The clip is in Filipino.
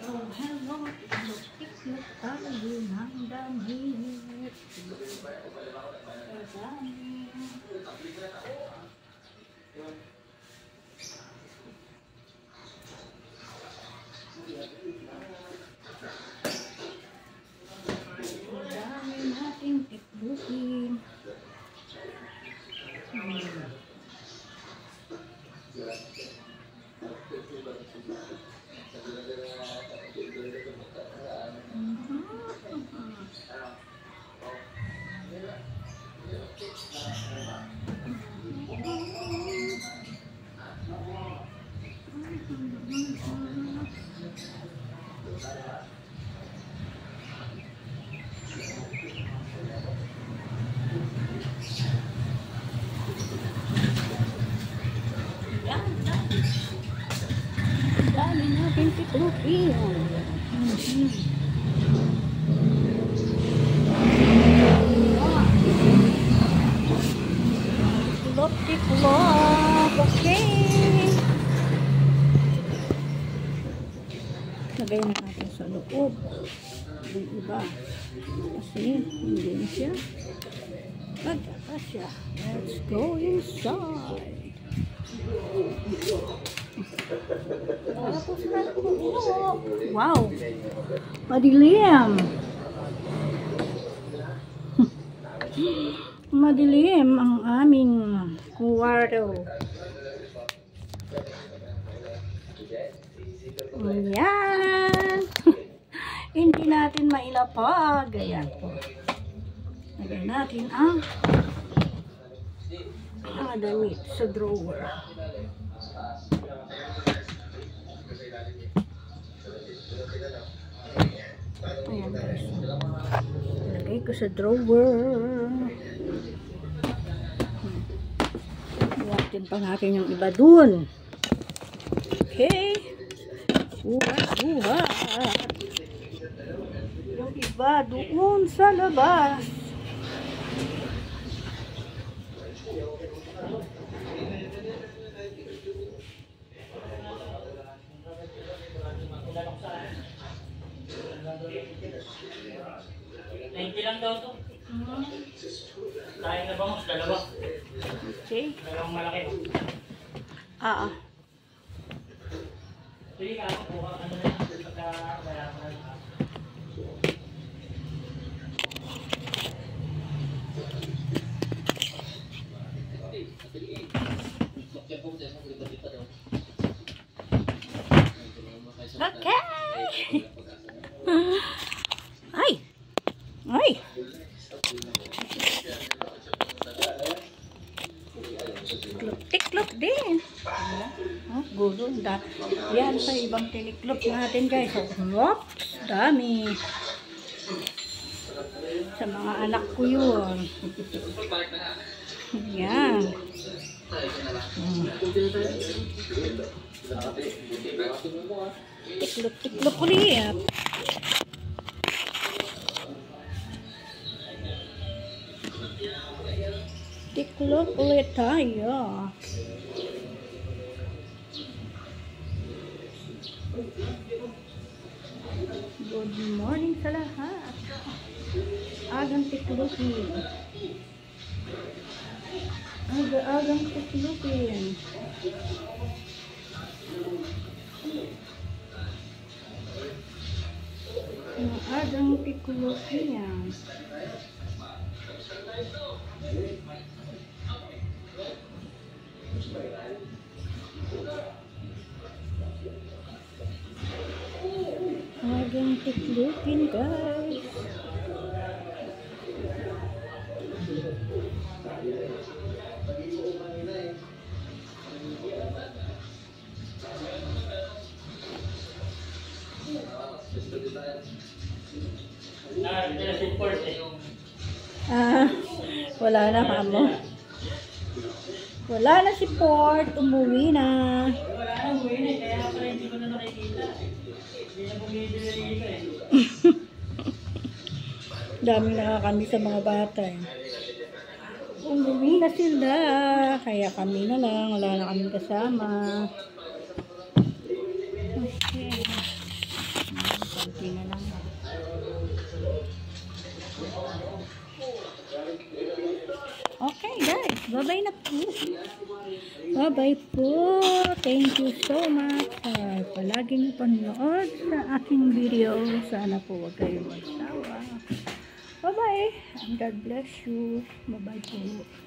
hello, tiklop tayo ng damit. Dami nating tiklukin. Dami natin tiklukin. Tiklop, okay. Lagay na natin sa loob. Yung iba. Kasi hindi na siya. Magkaka siya. Let's go inside. Tapos na po. Wow. Madilim. Madilim ang aming kwarto. Ayan. Hindi natin mailapag. Ayan po. Lagyan natin ang damit sa drawer. Ayan guys. Lagay ko sa drawer. Iwatin pa natin yung iba dun. Okay. Buhat. Yung iba doon sa labas. Lang daw to. Tayo na ba mas dalawa? Okay. Dalawang malaki. Sige ka, kuha ano na yan. Pagka-bayaran na. Okay. Ay. Tiklop din. Oh, gulo. Yan sa ibang tiniklop natin guys. Oops, dami. Sa mga anak ko yun. Yan. Tiklop ulit. Tiklop ulit tayo. Good morning sa lahat. Agang tiklopin. Agang tiklopin. Agang tiklopin yan. Agang tiklopin guys. Wala na kamo. Wala na si Port, umuwi na. Wala na, umuwi na. Kaya pala hindi ko na nakikita. Hindi na bumibili dito eh. Dami na kami sa mga bata eh. Umuwi na sila. Kaya kami na lang. Wala na kami kasama. Okay. Bye-bye na po. Bye-bye po. Thank you so much sa palaging panonood sa aking video. Sana po huwag kayong magsawa. Bye-bye. And God bless you. Bye-bye po.